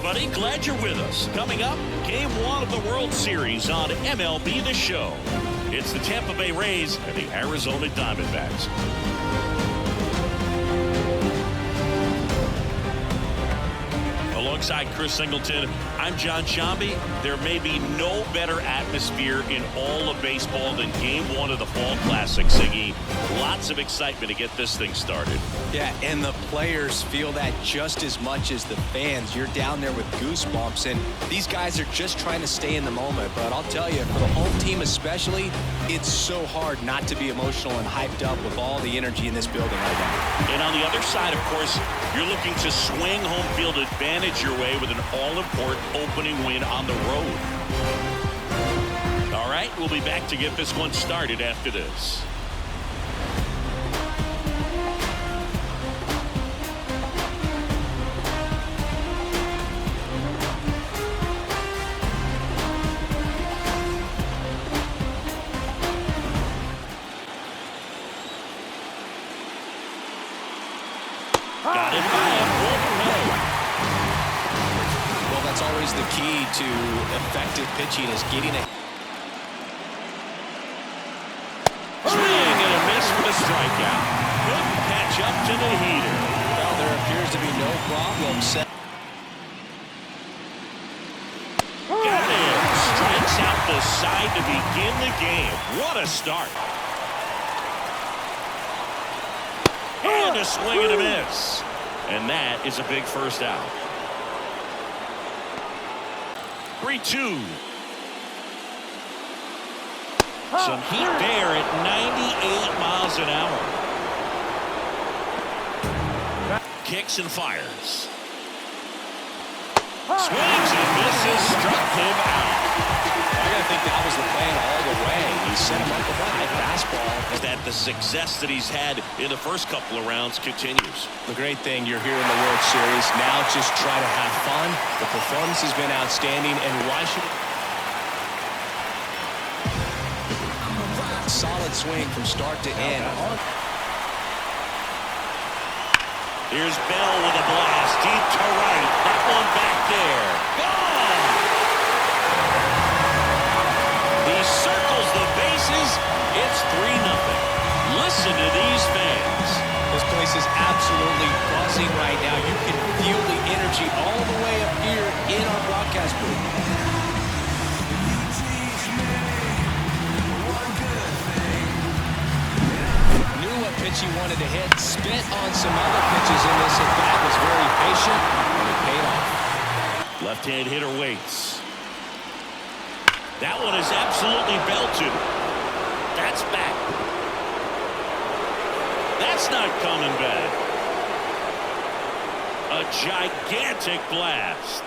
everybody. Glad you're with us. Coming up, Game 1 of the World Series on MLB The Show. It's the Tampa Bay Rays and the Arizona Diamondbacks. Alongside Chris Singleton, I'm John Shambi. There may be no better atmosphere in all of baseball than Game 1 of the Fall Classic, Siggy. Lots of excitement to get this thing started. Yeah, and the players feel that just as much as the fans. You're down there with goosebumps, and these guys are just trying to stay in the moment. But I'll tell you, for the home team especially, it's so hard not to be emotional and hyped up with all the energy in this building right now. And on the other side, of course, you're looking to swing home field advantage your way with an all-important opening win on the road. All right, we'll be back to get this one started after this. Got it by him. Well, that's always the key to effective pitching, is getting a swing and a miss for the strikeout. Couldn't catch up to the heater. Well, there appears to be no problem set. Got it. Strikes out the side to begin the game. What a start. And a swing and a miss. And that is a big first out. 3-2. Some heat there at 98 miles an hour. Kicks and fires. Swings and misses. Struck him out. I gotta think that was the plan all the way. He set him up with a high fastball. That the success that he's had in the first couple of rounds continues. The great thing, you're here in the World Series. Now just try to have fun. The performance has been outstanding, and why should... Solid swing from start to end. Here's Bell with a blast deep to right. That one back there. Gone! He circles the bases. It's 3-0. Listen to these fans. This place is absolutely buzzing right now. You can feel the energy all the way up here in our broadcast booth. Pitch he wanted to hit, spent on some other pitches in this at bat, was very patient, and it paid off. Left-hand hitter waits. That one is absolutely belted. That's back. That's not coming back. A gigantic blast.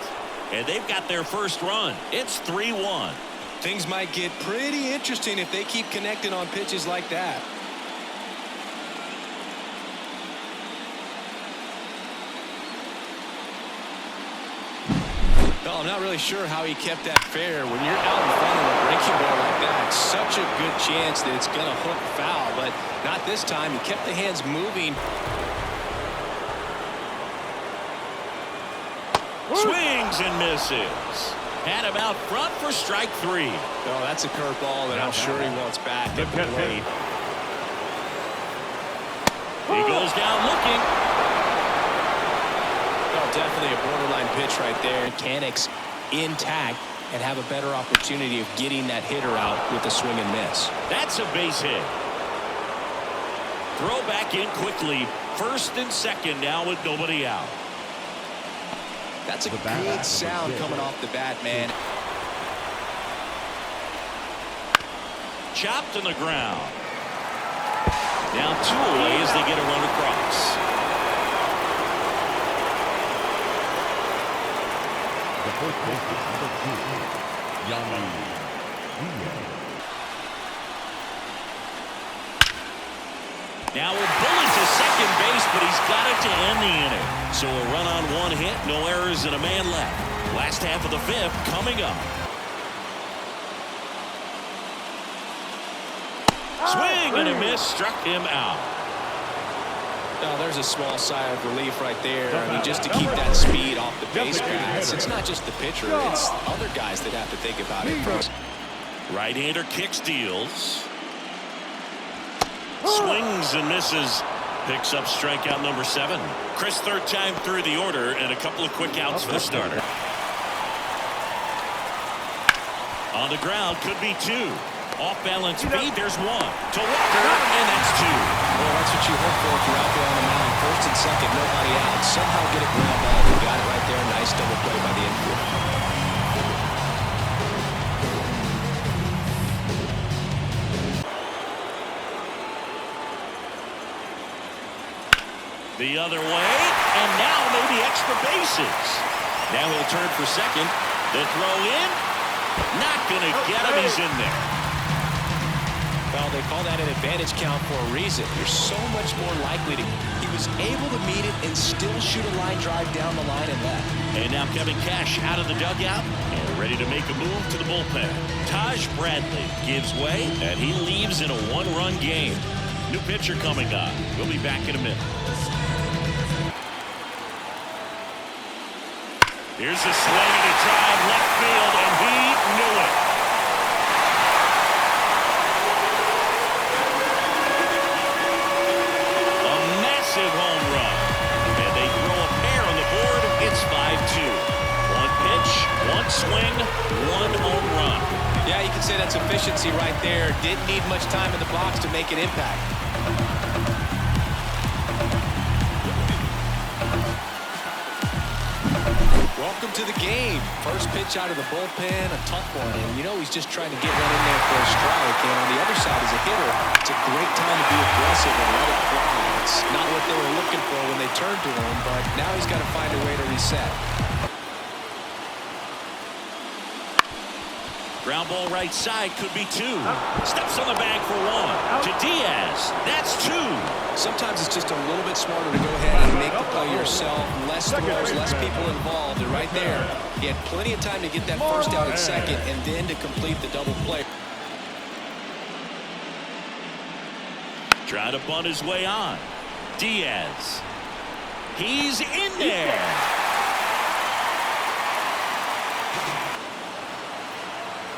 And they've got their first run. It's 3-1. Things might get pretty interesting if they keep connecting on pitches like that. I'm not really sure how he kept that fair. When you're out in front of a breaking ball like that, it's such a good chance that it's going to hook foul, but not this time. He kept the hands moving. Swings and misses. Had him out front for strike 3. Oh, that's a curveball that I'm sure he wants back at the plate. He goes down looking. Definitely a borderline pitch right there. Mechanics intact and have a better opportunity of getting that hitter out with a swing and miss. That's a base hit. Throw back in quickly. First and second now with nobody out. That's a good sound coming off the bat, man. Chopped on the ground. Now 2 away as they get a run across. Now a bullet to second base, but he's got it to end the inning. So a run on 1 hit, no errors, and a man left. Last half of the 5th coming up. Swing and a miss, struck him out. Oh, there's a small sigh of relief right there. I mean, just to keep that speed off the base paths. It's not just the pitcher. It's other guys that have to think about it first. Right-hander kick steals. Swings and misses. Picks up strikeout number 7. Chris, third time through the order, and a couple of quick outs for the starter. On the ground, could be 2. Off-balance feed, there's 1. To Walker, and that's 2. Well, that's what you hope for if you're out there on the mound. First and second, nobody out. Somehow get a ground ball. You got it right there. Nice double play by the infield. The other way, and now maybe extra bases. Now he'll turn for second. The throw in. Not going to get him. He's in there. Well, they call that an advantage count for a reason. You're so much more likely to. He was able to meet it and still shoot a line drive down the line and left. And now Kevin Cash out of the dugout and ready to make a move to the bullpen. Taj Bradley gives way, and he leaves in a 1-run game. New pitcher coming on. We'll be back in a minute. Here's a swing and a drive left field, and he knew it. A massive home run. And they throw a pair on the board. It's 5-2. 1 pitch, 1 swing, 1 home run. Yeah, you can say that's efficiency right there. Didn't need much time in the box to make an impact. Welcome to the game. First pitch out of the bullpen, a tough one. And you know he's just trying to get one in there for a strike. And on the other side, as a hitter, it's a great time to be aggressive and let it fly. It's not what they were looking for when they turned to him, but now he's got to find a way to reset. Ground ball right side, could be 2. Steps on the bag for 1. To Diaz. That's 2. Sometimes it's just a little bit smarter to go ahead and make the play yourself. Less throws, less people involved. And right there, he had plenty of time to get that first out at second and then to complete the double play. Trying to bunt his way on. Diaz. He's in there.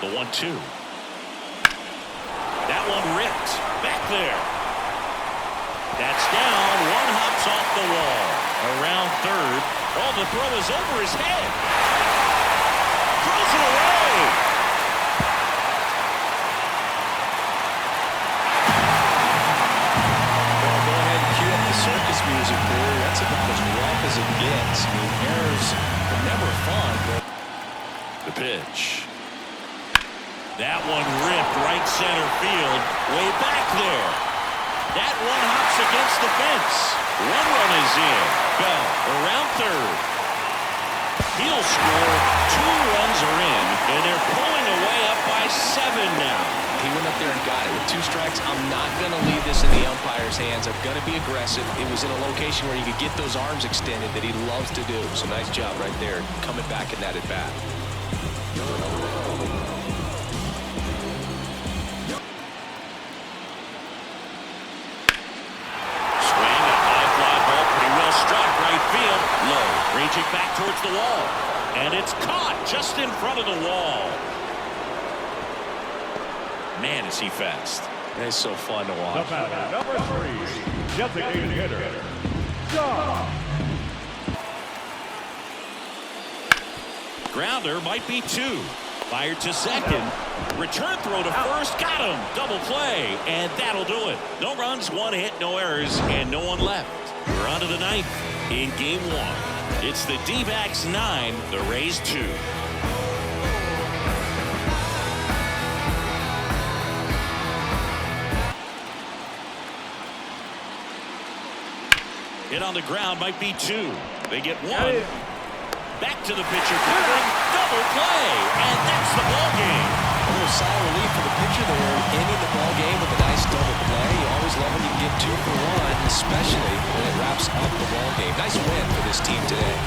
The 1-2. That one ripped. Back there. That's down. 1 hops off the wall. Around third. Oh, the throw is over his head. Throws it away. Well, go ahead and cue up the circus music there. That's about as rough as it gets. I mean, errors are never fun, but the pitch. That one ripped right center field. Way back there. That one hops against the fence. 1 run is in. Bell around third. He'll score. 2 runs are in, and they're pulling away up by 7 now. He went up there and got it with 2 strikes. I'm not going to leave this in the umpire's hands. I'm going to be aggressive. It was in a location where he could get those arms extended that he loves to do. So nice job right there, coming back in that at bat. Raging back towards the wall. And it's caught just in front of the wall. Man, is he fast. It's so fun to watch. Number 3, designated hitter, John. Grounder might be 2. Fired to second. Return throw to first. Got him. Double play. And that'll do it. No runs, 1 hit, no errors, and no one left. We're on to the 9th in game 1. It's the D-backs 9, the Rays 2. Hit on the ground might be 2. They get 1. Back to the pitcher. Double play. And that's the ball game. A little sigh of relief for the pitcher there, ending the ball game with a nice double play. You always love when you get 2 for 1, especially when it wraps up the ball game. Nice win for this team today.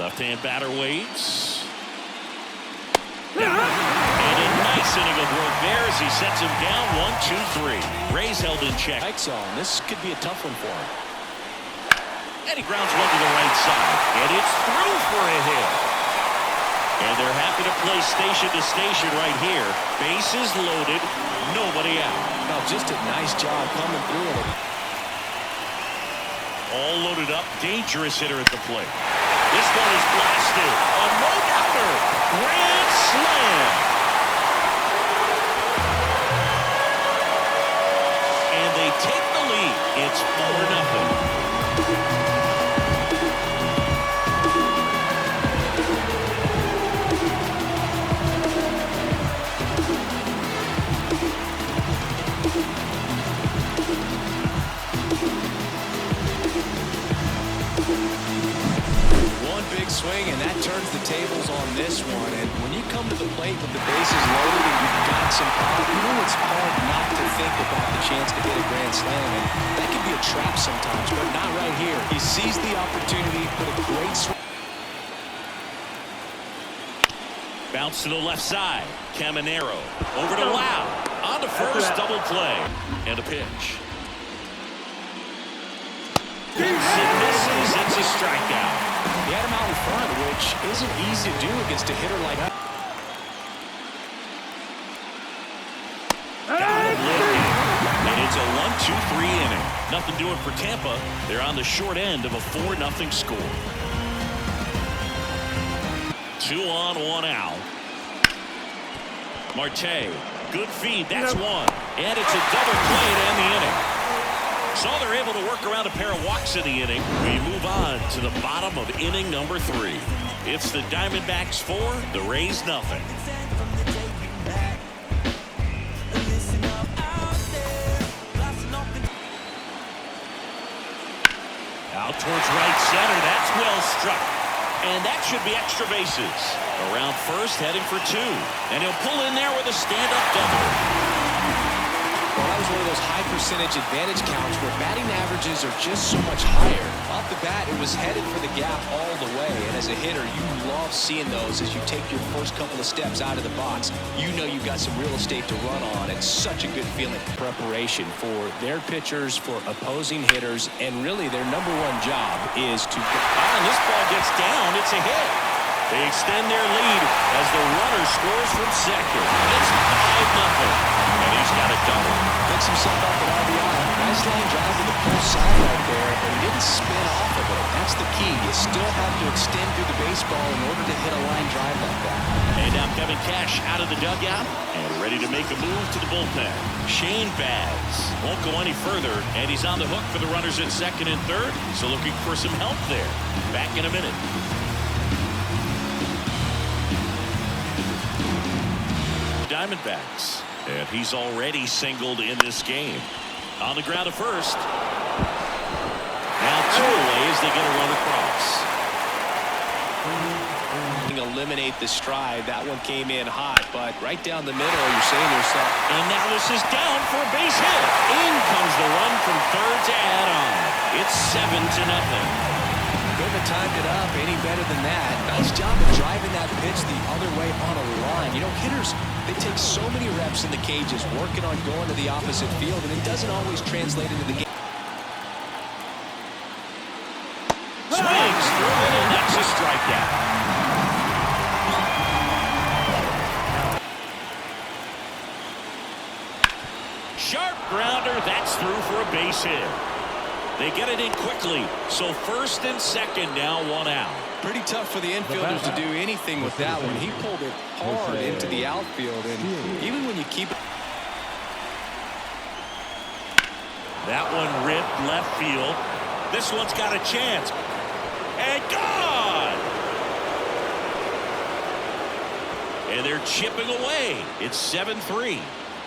Left-hand batter waits. And a nice inning of work there as he sets him down 1-2-3. Rays held in check. This could be a tough one for him. And he grounds one to the right side. And it's through for a hit. And they're happy to play station to station right here. Bases loaded, nobody out. Now, just a nice job coming through it. All loaded up, dangerous hitter at the plate. This one is blasted. A no-doubter. Grand slam. And they take the lead. It's 4-0. Swing, and that turns the tables on this one. And when you come to the plate with the bases loaded and you've got some power, you know it's hard not to think about the chance to hit a grand slam. And that can be a trap sometimes, but not right here. He sees the opportunity, put a great swing. Bounce to the left side. Caminero over to Lau. On to first, double play. And a pitch. Misses. It's a strikeout. He had him out in front, which isn't easy to do against a hitter like that. Got him lifted. And it's a 1-2-3 inning. Nothing doing for Tampa. They're on the short end of a 4-0 score. 2 on, 1 out. Marte. Good feed. That's one. And it's a double play to end the inning. So they're able to work around a pair of walks in the inning. We move on to the bottom of inning number 3. It's the Diamondbacks 4, the Rays nothing. Out towards right center. That's well struck. And that should be extra bases. Around first, heading for 2. And he'll pull in there with a stand-up double. Well, that was one of those high percentage advantage counts where batting averages are just so much higher. Off the bat, it was headed for the gap all the way. And as a hitter, you love seeing those as you take your first couple of steps out of the box. You know you've got some real estate to run on. It's such a good feeling. Preparation for their pitchers, for opposing hitters, and really their number one job is to... And this ball gets down. It's a hit. They extend their lead as the runner scores from second. It's 5-0. And he's got a double. Picks himself up at RBI. Nice line drive to the full side right there, but he didn't spin off of it. That's the key. You still have to extend through the baseball in order to hit a line drive like that. And now Kevin Cash out of the dugout and ready to make a move to the bullpen. Shane Baz won't go any further, and he's on the hook for the runners at second and third, so looking for some help there. Back in a minute. Diamondbacks. And he's already singled in this game. On the ground at first. Now 2 away as they get a run across. Eliminate the stride. That one came in hot, but right down the middle, you're saying to yourself. And now this is down for a base hit. In comes the run from third to add on. It's 7-0. Couldn't have timed it up any better than that. Nice job of driving that pitch the other way on a line. You know, hitters, they take so many reps in the cages working on going to the opposite field, and it doesn't always translate into the game. Swings through it, and that's a strikeout. Sharp grounder, that's through for a base hit. They get it in quickly, so first and second now 1 out. Pretty tough for the infielders to do anything with that one. He pulled it hard into the outfield, and even when you keep it. That one ripped left field. This one's got a chance. And gone! And they're chipping away. It's 7-3.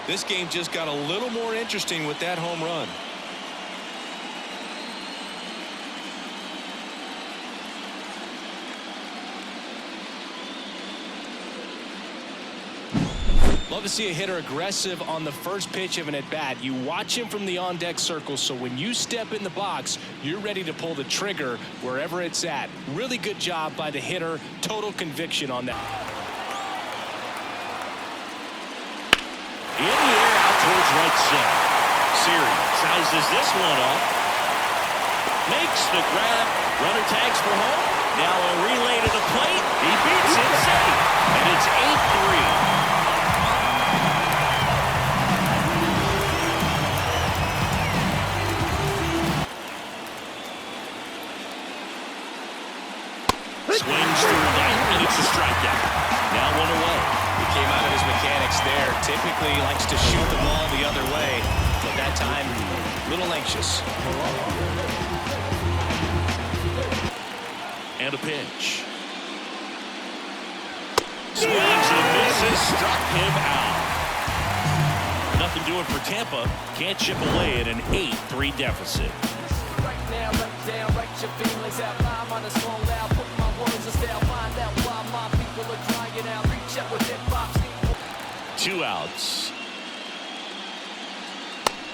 This game just got a little more interesting with that home run. Love to see a hitter aggressive on the first pitch of an at-bat. You watch him from the on-deck circle, so when you step in the box, you're ready to pull the trigger wherever it's at. Really good job by the hitter. Total conviction on that. In the air, out towards right center. Series sizes this one up. Makes the grab. Runner tags for home. Now a relay to the plate. He beats it safe. And it's 8-3. Swings through that, and it's a strikeout. Now one away. He came out of his mechanics there. Typically he likes to shoot the ball the other way, but that time, a little anxious. And a pitch. Swings and misses, struck him out. Nothing doing for Tampa. Can't chip away at an 8-3 deficit. Right now, right down, write your feelings out loud, on a song loud, put my words in style, find out why my people are crying out, reach out with hip-hop. 2 outs.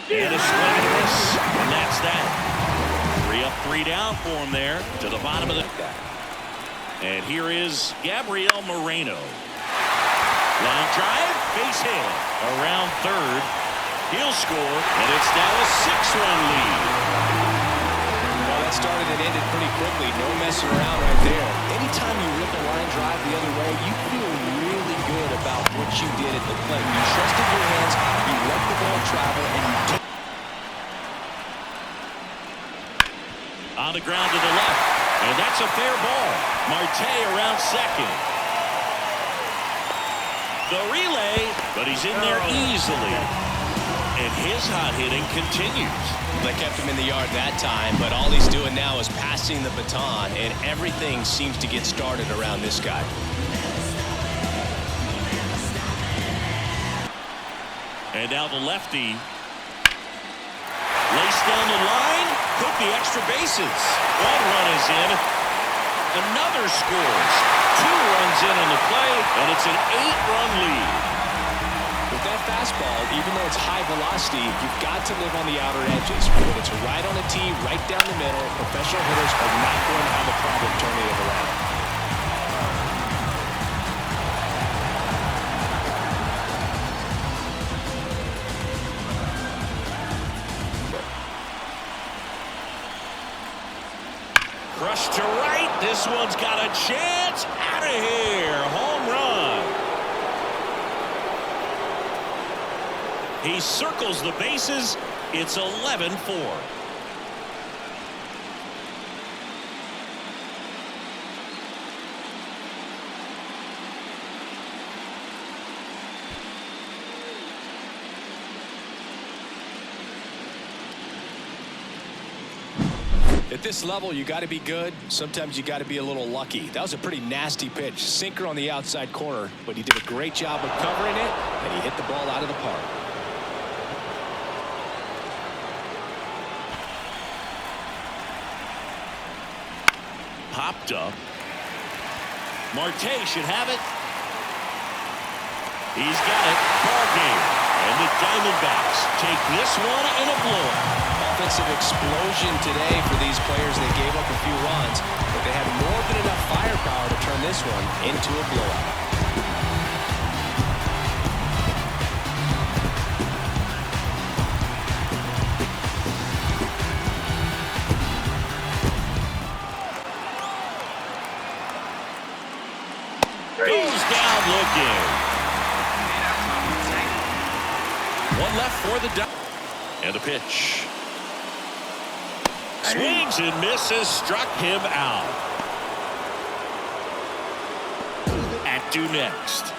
And a swing and a miss, and that's that. 3 up, 3 down for him there to the bottom of the deck. And here is Gabriel Moreno. Line drive, base hit. Around third. He'll score, and it's now a 6-run lead. Well, that started and ended pretty quickly. No messing around right there. Anytime you rip a line drive the other way, you feel really good about what you did at the plate. You trusted your hands, you let the ball travel, and you took. On the ground to the left, and that's a fair ball. Marte around second. The relay, but he's in there easily. And his hot hitting continues. They kept him in the yard that time, but all he's doing now is passing the baton, and everything seems to get started around this guy. And now the lefty. Lace down the line, took the extra bases. 1 run is in. Another scores. 2 runs in on the play, and it's an 8-run lead. With that fastball, even though it's high velocity, you've got to live on the outer edges. When it's right on a tee, right down the middle, professional hitters are not going to have a problem turning it around. Crushed to right. This one's got a chance. Out of here. Home run. He circles the bases. It's 11-4. At this level, you got to be good. Sometimes you got to be a little lucky. That was a pretty nasty pitch. Sinker on the outside corner, but he did a great job of covering it, and he hit the ball out of the park. Popped up. Marte should have it. He's got it. Ball game. And the Diamondbacks take this one in a blowout. Offensive explosion today for these players. They gave up a few runs, but they had more than enough firepower to turn this one into a blowout. Goes down looking. 1 left for the Dodgers. And a pitch. Swings and misses, struck him out. At due next.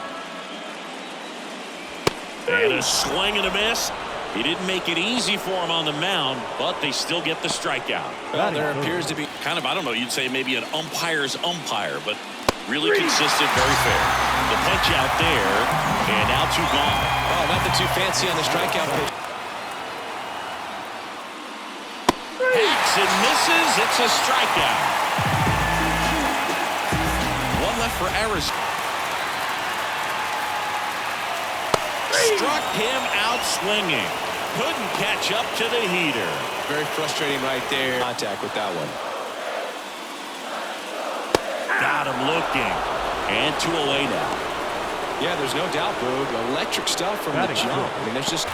And a swing and a miss. He didn't make it easy for him on the mound, but they still get the strikeout. Well, there appears to be kind of, I don't know, you'd say maybe an umpire's umpire, but really consistent, very fair. The punch out there, and now 2 gone. Oh, nothing too fancy on the strikeout pitch. Hacks and misses. It's a strikeout. 1 left for Arizona. Struck him out swinging. Couldn't catch up to the heater. Very frustrating right there. Contact with that one. Got him looking. And 2 away now. Yeah, there's no doubt, Boog. Electric stuff from the jump. I mean, there's just...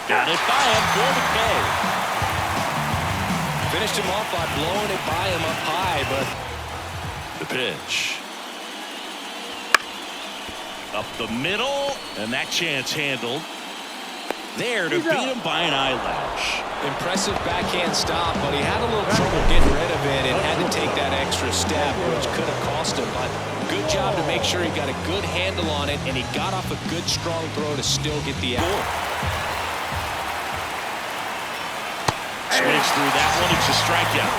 Got it by him for the K. Finished him off by blowing it by him up high, but... The pitch. Up the middle, and that chance handled. There to beat him by an eyelash. Impressive backhand stop, but he had a little trouble getting rid of it and had to take that extra step, which could have cost him. But good job to make sure he got a good handle on it, and he got off a good, strong throw to still get the out. Swings through that one. It's a strikeout.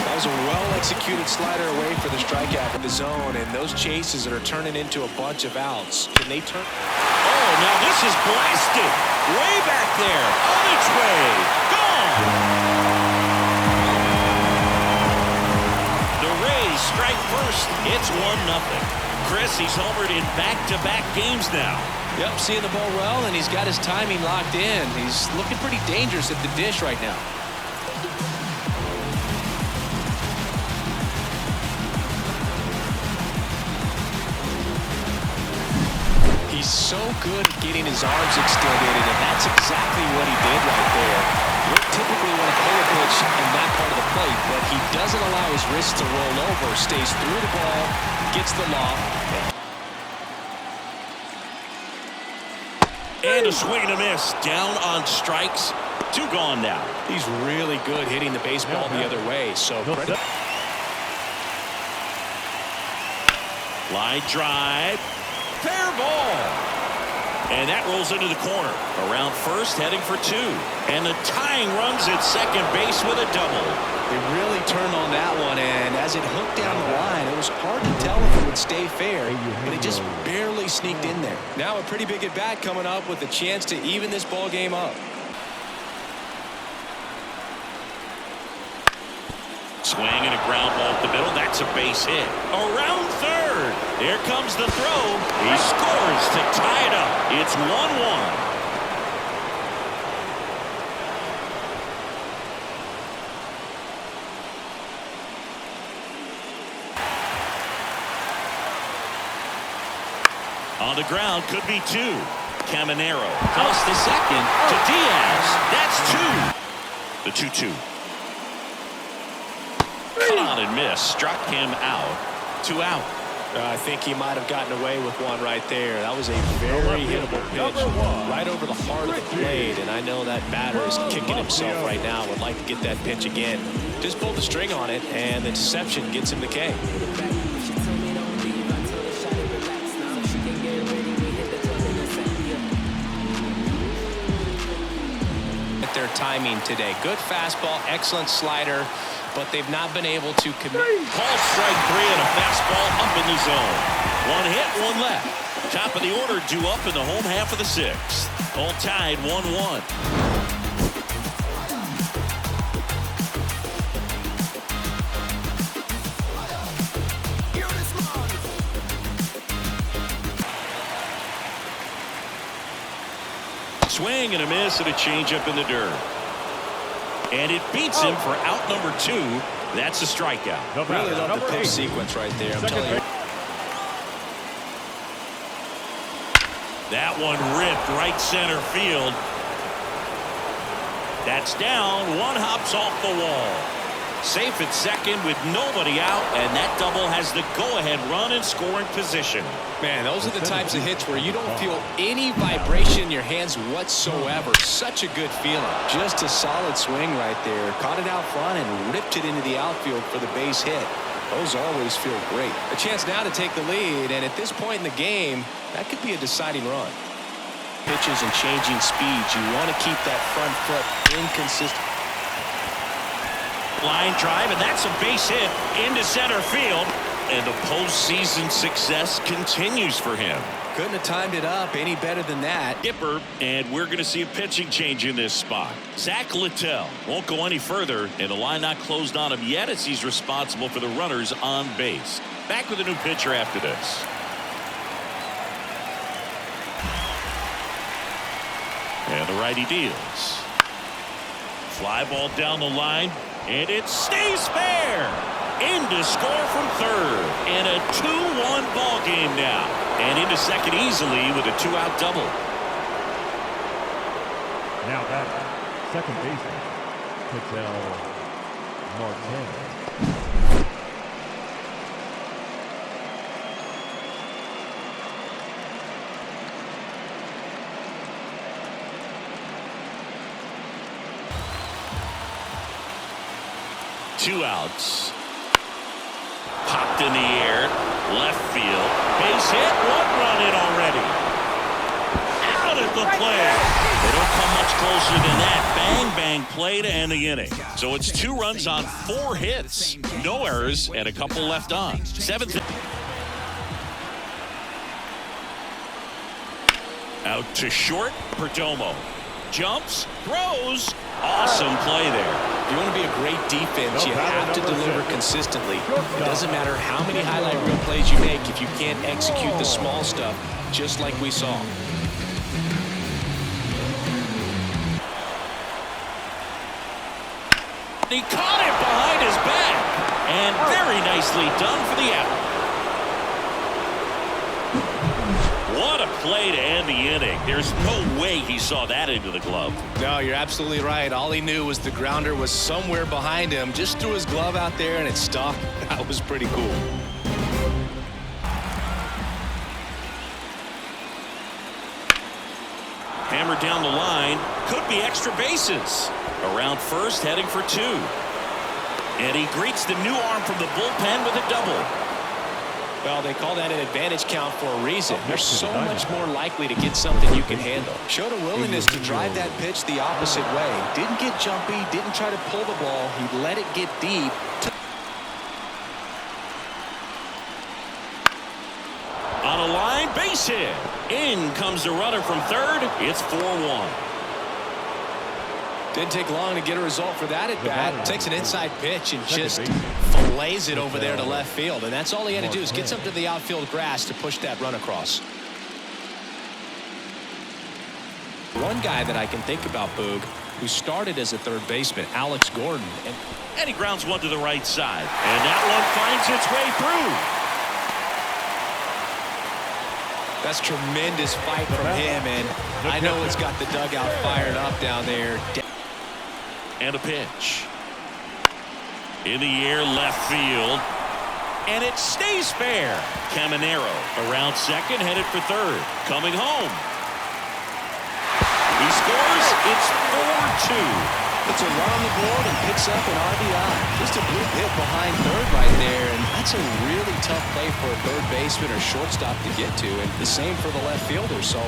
That was a well-executed slider away for the strikeout in the zone, and those chases that are turning into a bunch of outs. Can they turn? Oh, now this is blasted. Way back there. On its way. Gone. The Rays strike first. It's 1-0. Chris, he's homered in back-to-back games now. Yep, seeing the ball well, and he's got his timing locked in. He's looking pretty dangerous at the dish right now. He's so good at getting his arms extended, and that's exactly what he did right there. You don't typically want to pull a pitch in that part of the plate, but he doesn't allow his wrist to roll over, stays through the ball, gets the loft. And a swing and a miss. Down on strikes. 2 gone now. He's really good hitting the baseball the other way, so credit. Line drive. Fair ball. And that rolls into the corner. Around first, heading for 2. And the tying runs at second base with a double. They really turned on that one, and as it hooked down the line, it was hard to tell if it would stay fair, but it just barely sneaked in there. Now a pretty big at-bat coming up with a chance to even this ball game up. Swing and a ground ball up the middle. That's a base hit. Around third. Here comes the throw. He scores to tie it up. It's 1-1. On the ground, could be 2. Caminero toss the second to Diaz. That's 2. The 2-2. Cut on and miss. Struck him out. 2 out. I think he might have gotten away with one right there. That was a very hittable pitch right over the heart of the plate, and I know that batter is kicking himself right now. Would like to get that pitch again. Just pulled the string on it, and the deception gets him the K. Their timing today. Good fastball, excellent slider, but they've not been able to commit. Call strike 3 and a fastball up in the zone. 1 hit, 1 left. Top of the order due up in the home half of the 6th. All tied 1-1. Swing and a miss and a changeup in the dirt. And it beats him for out number 2. That's a strikeout. Really love the pitch sequence right there. I'm telling you. That one ripped right center field. That's down. 1 hops off the wall. Safe at second with nobody out, and that double has the go-ahead run in scoring position. Man, those are the types of hits where you don't feel any vibration in your hands whatsoever. Such a good feeling. Just a solid swing right there. Caught it out front and ripped it into the outfield for the base hit. Those always feel great. A chance now to take the lead, and at this point in the game, that could be a deciding run. Pitches and changing speeds. You want to keep that front foot inconsistent. Line drive, and that's a base hit into center field. And the postseason success continues for him. Couldn't have timed it up any better than that. Skipper, and we're going to see a pitching change in this spot. Zach Littell won't go any further, and the line not closed on him yet as he's responsible for the runners on base. Back with a new pitcher after this. And the righty deals. Fly ball down the line, and it stays fair. In to score from third. And a 2-1 ball game now. And into second easily with a 2-out double. Now batting, second baseman, Patel Martinez. Two outs. Popped in the air. Left field. Base hit. 1 run in already. Out at the plate. They don't come much closer than that. Bang, bang play to end the inning. So it's 2 runs on 4 hits. No errors and a couple left on. 7th. Out to short. Perdomo. Jumps. Throws. Awesome play there. If you want to be a great defense, you have to deliver consistently. It doesn't matter how many highlight reel plays you make if you can't execute the small stuff, just like we saw. He caught it behind his back. And very nicely done for the out. What a play to end the inning. There's no way he saw that into the glove. No, you're absolutely right. All he knew was the grounder was somewhere behind him. Just threw his glove out there and it stuck. That was pretty cool. Hammered down the line. Could be extra bases. Around first, heading for 2. And he greets the new arm from the bullpen with a double. Well, they call that an advantage count for a reason. You're so much more likely to get something you can handle. Showed a willingness to drive that pitch the opposite way. Didn't get jumpy, didn't try to pull the ball. He let it get deep. On a line, base hit. In comes the runner from third. It's 4-1. Didn't take long to get a result for that at bat. Takes an inside pitch and just fillets it over there to left field. And that's all he had to do is get something to the outfield grass to push that run across. One guy that I can think about, Boog, who started as a third baseman, Alex Gordon. And he grounds one to the right side. And that one finds its way through. That's tremendous fight from him. And I know it's got the dugout fired up down there. And a pitch. In the air, left field. And it stays fair. Caminero around second, headed for third. Coming home. He scores. It's 4-2. It's a run on the board and picks up an RBI. Just a blue hit behind third right there. And that's a really tough play for a third baseman or shortstop to get to. And the same for the left fielder. So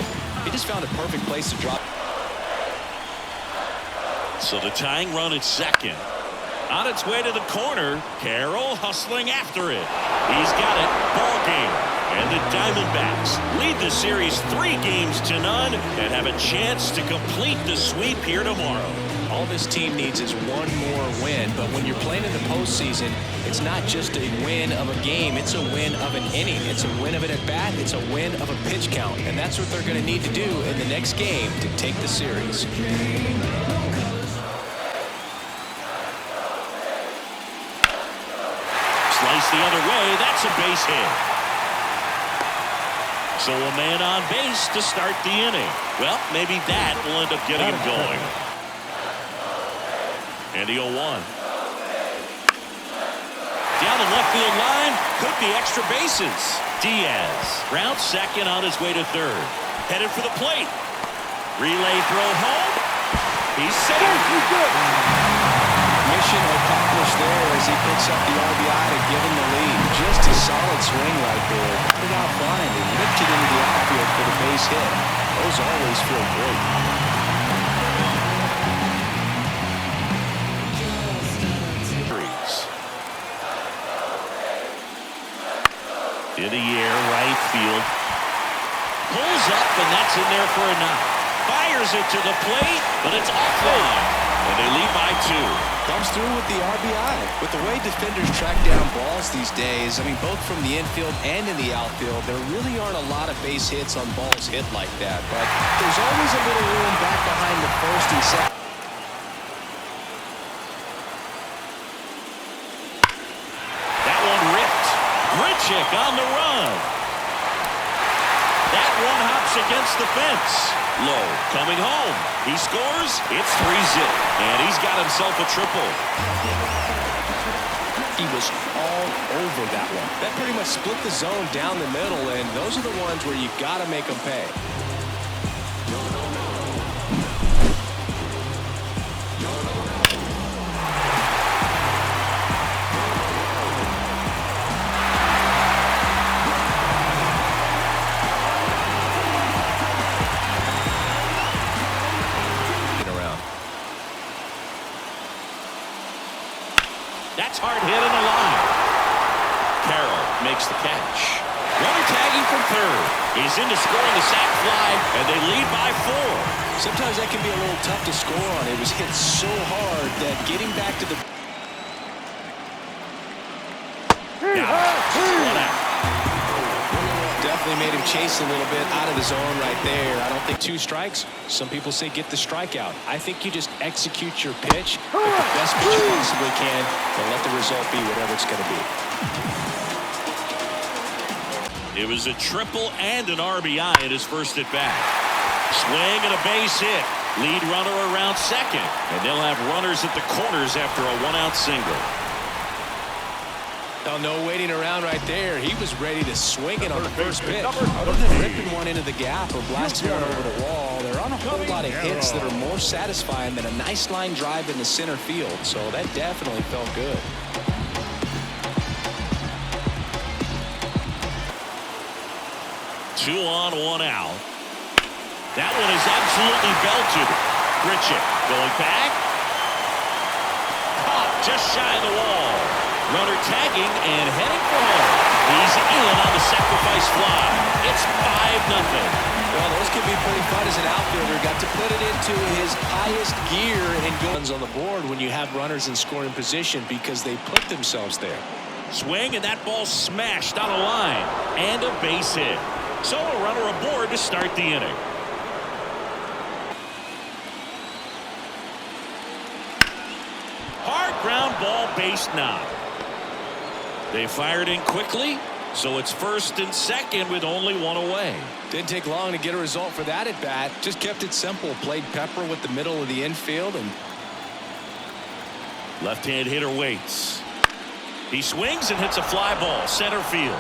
he just found a perfect place to drop. So the tying run at second. On its way to the corner. Carroll hustling after it. He's got it. Ball game. And the Diamondbacks lead the series 3-0 and have a chance to complete the sweep here tomorrow. All this team needs is one more win. But when you're playing in the postseason, it's not just a win of a game. It's a win of an inning. It's a win of an at-bat. It's a win of a pitch count. And that's what they're going to need to do in the next game to take the series. Slice the other way. That's a base hit. So a man on base to start the inning. Well, maybe that will end up getting him going. And the 0-1. Down the left field line. Could be extra bases. Diaz rounds second on his way to third. Headed for the plate. Relay throw home. He's safe. Mission accomplished there as he picks up the RBI to give him the lead. Just a solid swing right there. Put it out fine and whipped it into the outfield for the base hit. Those always feel great. In the air, right field. Pulls up, and that's in there for a knock. Fires it to the plate, but it's offline. And they lead by 2. Comes through with the RBI. With the way defenders track down balls these days, I mean, both from the infield and in the outfield, there really aren't a lot of base hits on balls hit like that. But there's always a little room back behind the first and second. That one ripped. Grichuk on the run. That one hops against the fence. Low coming home. He scores. It's 3-zip. And he's got himself a triple. He was all over that one. That pretty much split the zone down the middle, and those are the ones where you got to make them pay. That's hard hit in the line. Carroll makes the catch. Runner tagging from third. He's in to score on the sac fly, and they lead by 4. Sometimes that can be a little tough to score on. It was hit so hard that getting back to the... One out. Definitely made him chase a little bit out of the zone right there. I don't think 2 strikes. Some people say get the strikeout. I think you just execute your pitch with the best pitch you possibly can and let the result be whatever it's going to be. It was a triple and an RBI in his first at bat. Swing and a base hit. Lead runner around second. And they'll have runners at the corners after a 1-out single. Oh, no waiting around right there. He was ready to swing it on the first pitch. Other than ripping one into the gap or blasting one over the wall, there aren't a whole lot of hits that are more satisfying than a nice line drive in the center field. So that definitely felt good. Two on, 1 out. That one is absolutely belted. Grichuk going back. Caught just shy of the wall. Runner tagging and heading for home. He's in on the sacrifice fly. It's 5-0. Well, those can be pretty fun as an outfielder. Got to put it into his highest gear and guns on the board when you have runners in scoring position because they put themselves there. Swing, and that ball smashed on a line. And a base hit. So a runner aboard to start the inning. Hard ground ball, base knock. They fired in quickly, so it's first and second with only 1 away. Didn't take long to get a result for that at bat. Just kept it simple. Played pepper with the middle of the infield. And left-hand hitter waits. He swings and hits a fly ball center field.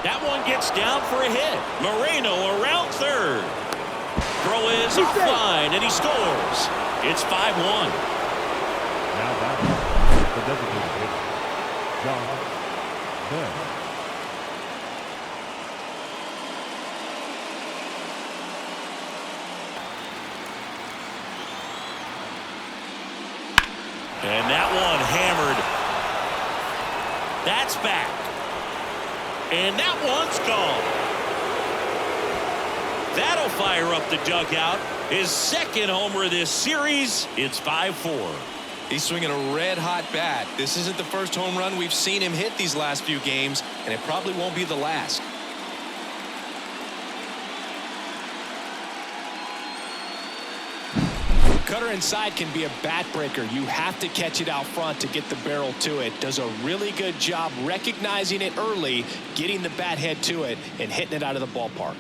That one gets down for a hit. Moreno around third. Throw is a fine, and he scores. It's 5-1. Now that the designated hitter, John. And that one hammered. That's back. And that one's gone. That'll fire up the dugout. His second homer of this series. It's 5-4. He's swinging a red-hot bat. This isn't the first home run we've seen him hit these last few games, and it probably won't be the last. Cutter inside can be a bat breaker. You have to catch it out front to get the barrel to it. Does a really good job recognizing it early, getting the bat head to it, and hitting it out of the ballpark.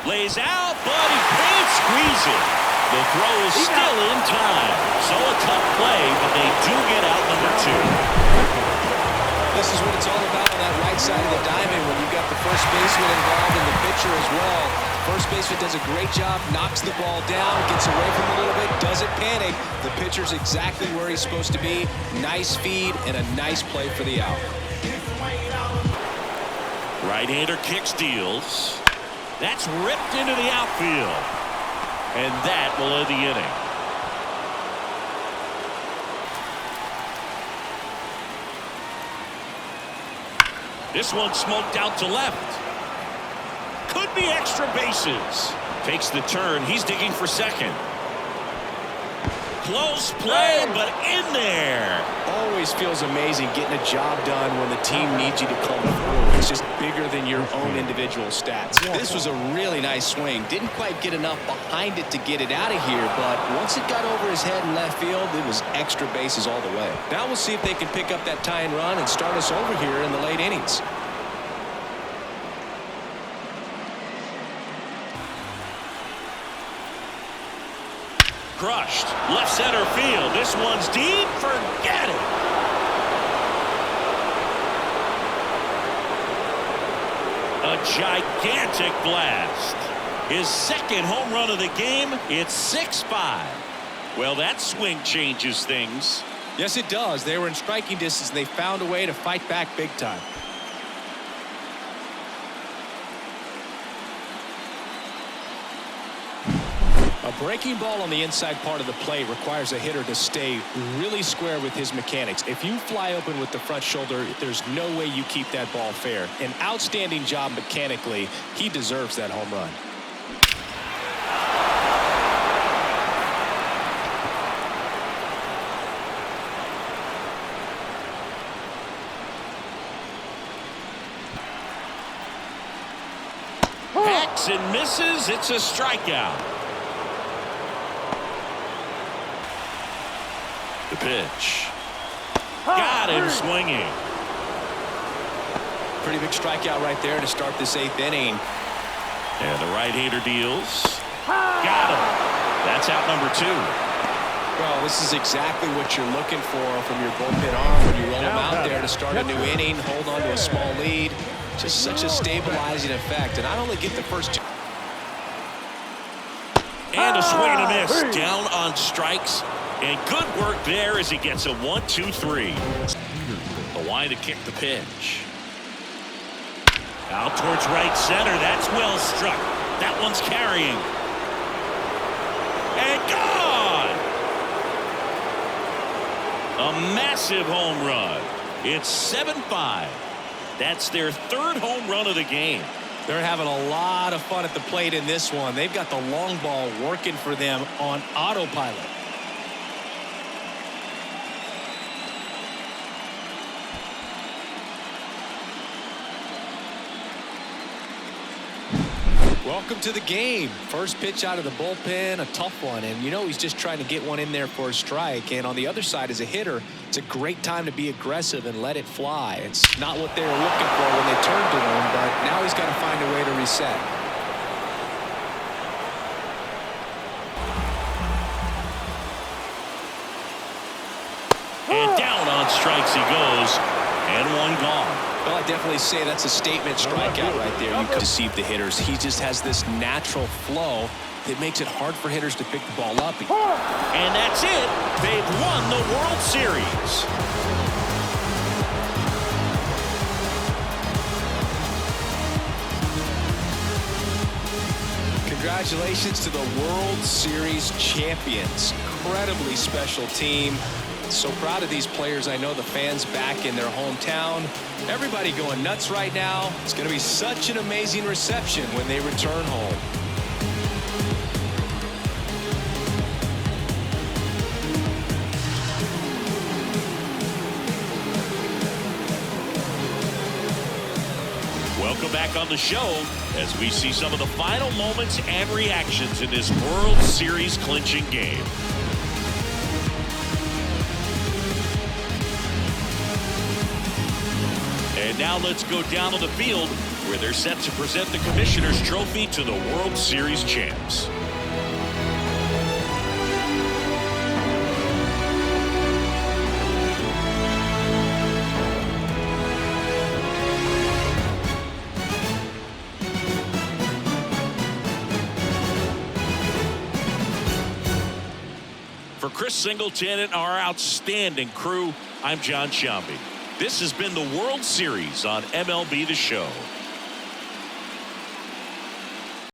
Lays out, but he can't squeeze it. The throw is still in time. So a tough play, but they do get out number 2. This is what it's all about on that right side of the diamond when you've got the first baseman involved and the pitcher as well. First baseman does a great job, knocks the ball down, gets away from it a little bit, doesn't panic. The pitcher's exactly where he's supposed to be. Nice feed and a nice play for the out. Right-hander kicks, deals. That's ripped into the outfield. And that will end the inning. This one smoked out to left. Could be extra bases. Takes the turn. He's digging for second. Close play, but in there. Always feels amazing getting a job done when the team needs you to come through. It's just bigger than your own individual stats. This was a really nice swing. Didn't quite get enough behind it to get it out of here, but once it got over his head in left field, it was extra bases all the way. Now we'll see if they can pick up that tying run and start us over here in the late innings. Crushed. Left center field. This one's deep. Forget it. A gigantic blast. His second home run of the game. It's 6-5. Well, that swing changes things. Yes, it does. They were in striking distance, and they found a way to fight back big time. A breaking ball on the inside part of the plate requires a hitter to stay really square with his mechanics. If you fly open with the front shoulder, there's no way you keep that ball fair. An outstanding job mechanically. He deserves that home run. Hacks and misses. It's a strikeout. The pitch. Got him swinging. Pretty big strikeout right there to start this 8th inning. And the right-hander deals. Got him. That's out number 2. Well, this is exactly what you're looking for from your bullpen arm when you roll him out there to start a new inning, hold on to a small lead. Just such a stabilizing effect. And not only get the first 2. And a swing and a miss. Down on strikes. And good work there as he gets a 1-2-3. The line to kick the pitch. Out towards right center. That's well struck. That one's carrying. And gone! A massive home run. It's 7-5. That's their 3rd home run of the game. They're having a lot of fun at the plate in this one. They've got the long ball working for them on autopilot. Welcome to the game. First pitch out of the bullpen, a tough one. And you know he's just trying to get one in there for a strike. And on the other side, as a hitter, it's a great time to be aggressive and let it fly. It's not what they were looking for when they turned to him, but now he's got to find a way to reset. And down on strikes he goes. And one gone. Well, I definitely say that's a statement strikeout right there. You could deceive the hitters. He just has this natural flow that makes it hard for hitters to pick the ball up. And that's it. They've won the World Series. Congratulations to the World Series champions. Incredibly special team. So proud of these players. I know the fans back in their hometown. Everybody going nuts right now. It's going to be such an amazing reception when they return home. Welcome back on the show as we see some of the final moments and reactions in this World Series clinching game. And now let's go down to the field where they're set to present the Commissioner's Trophy to the World Series champs. For Chris Singleton and our outstanding crew, I'm John Sciambi. This has been the World Series on MLB The Show.